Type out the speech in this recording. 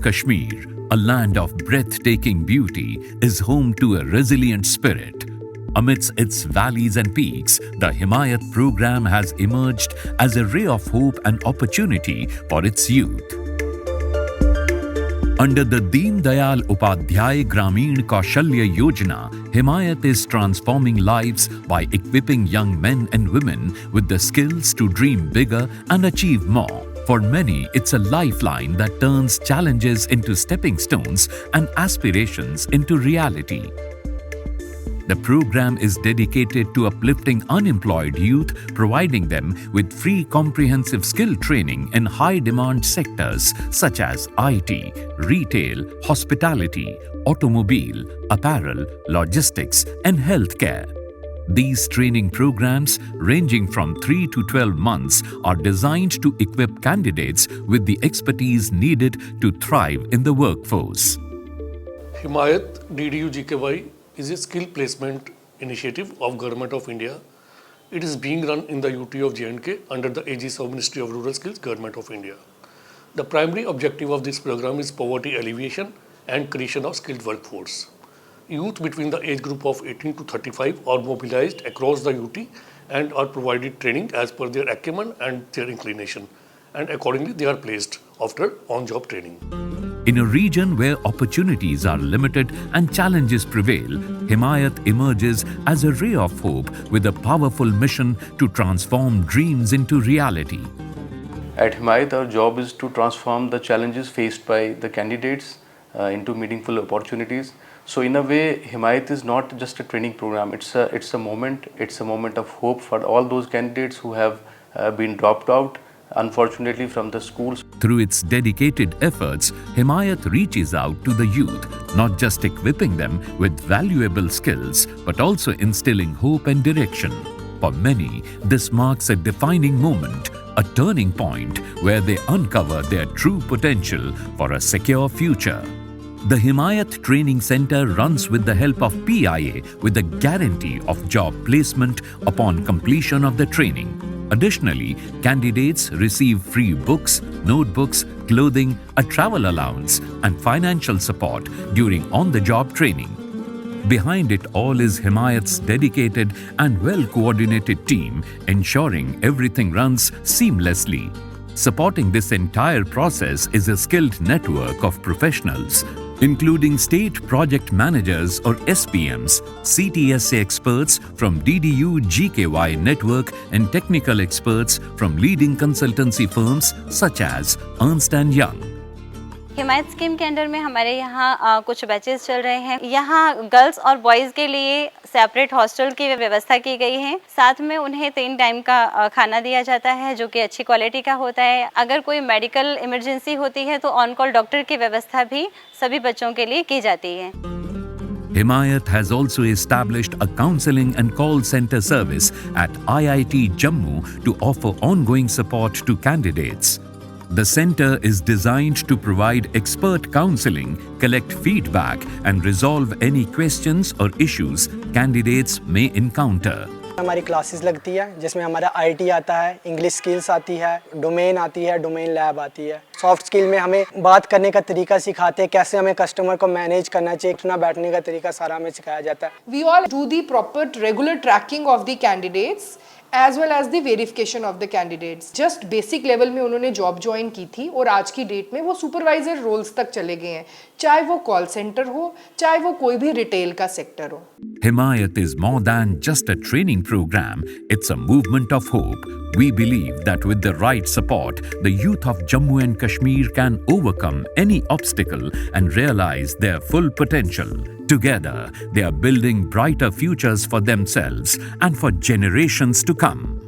Kashmir, a land of breathtaking beauty, is home to a resilient spirit. Amidst its valleys and peaks, the Himayat program has emerged as a ray of hope and opportunity for its youth. Under the Deen Dayal Upadhyay Grameen Kaushalya Yojana, Himayat is transforming lives by equipping young men and women with the skills to dream bigger and achieve more. For many, it's a lifeline that turns challenges into stepping stones and aspirations into reality. The program is dedicated to uplifting unemployed youth, providing them with free comprehensive skill training in high-demand sectors such as IT, retail, hospitality, automobile, apparel, logistics, and healthcare. These training programs, ranging from 3 to 12 months, are designed to equip candidates with the expertise needed to thrive in the workforce. Himayat DDU-GKY is a skill placement initiative of Government of India. It is being run in the UT of J&K under the aegis of Ministry of Rural Skills, Government of India. The primary objective of this program is poverty alleviation and creation of skilled workforce. Youth between the age group of 18 to 35 are mobilized across the UT and are provided training as per their acumen and their inclination, and accordingly they are placed after on-job training. In a region where opportunities are limited and challenges prevail, Himayat emerges as a ray of hope with a powerful mission to transform dreams into reality. At Himayat, our job is to transform the challenges faced by the candidates into meaningful opportunities. So in a way, Himayat is not just a training program, it's a moment of hope for all those candidates who have been dropped out, unfortunately, from the schools. Through its dedicated efforts, Himayat reaches out to the youth, not just equipping them with valuable skills, but also instilling hope and direction. For many, this marks a defining moment, a turning point where they uncover their true potential for a secure future. The Himayat Training Center runs with the help of PIA with the guarantee of job placement upon completion of the training. Additionally, candidates receive free books, notebooks, clothing, a travel allowance, and financial support during on-the-job training. Behind it all is Himayat's dedicated and well-coordinated team, ensuring everything runs seamlessly. Supporting this entire process is a skilled network of professionals, including state project managers or SPMs, CTSA experts from DDU-GKY network, and technical experts from leading consultancy firms such as Ernst & Young. Himayat scheme के under में हमारे यहाँ कुछ batches चल रहे हैं। यहाँ girls और बॉयज़ के लिए सेपरेट हॉस्टल की व्यवस्था की गई है। साथ में उन्हें 3 टाइम का खाना दिया जाता है जो कि अच्छी क्वालिटी का होता है। अगर कोई मेडिकल इमरजेंसी होती है तो ऑन कॉल डॉक्टर की व्यवस्था भी सभी बच्चों के लिए की जाती है। Himayat has also established a counseling and call center service at IIT Jammu to offer ongoing support to candidates. The center is designed to provide expert counseling, collect feedback, and resolve any questions or issues candidates may encounter. हमारी classes लगती है जिसमें हमारा IT आता है, English skills आती है, domain आती है, डोमेन लैब आती है। सॉफ्ट स्किल में हमें बात करने का तरीका सिखाते हैं, कैसे हमें कस्टमर को मैनेज करना चाहिए, उठना बैठने का तरीका सारा हमें सिखाया जाता है। We all do the proper regular tracking of the candidates as well as the verification of the candidates. Just basic level में उन्होंने जॉब ज्वाइन की थी और आज की डेट में वो सुपरवाइजर रोल्स तक चले गए हैं, चाहे वो कॉल सेंटर हो, चाहे वो कोई भी रिटेल का सेक्टर हो। Himayat is more than just a training program, it's a movement of hope. We believe that with the right support, the youth of Jammu and Kashmir can overcome any obstacle and realize their full potential. Together, they are building brighter futures for themselves and for generations to come.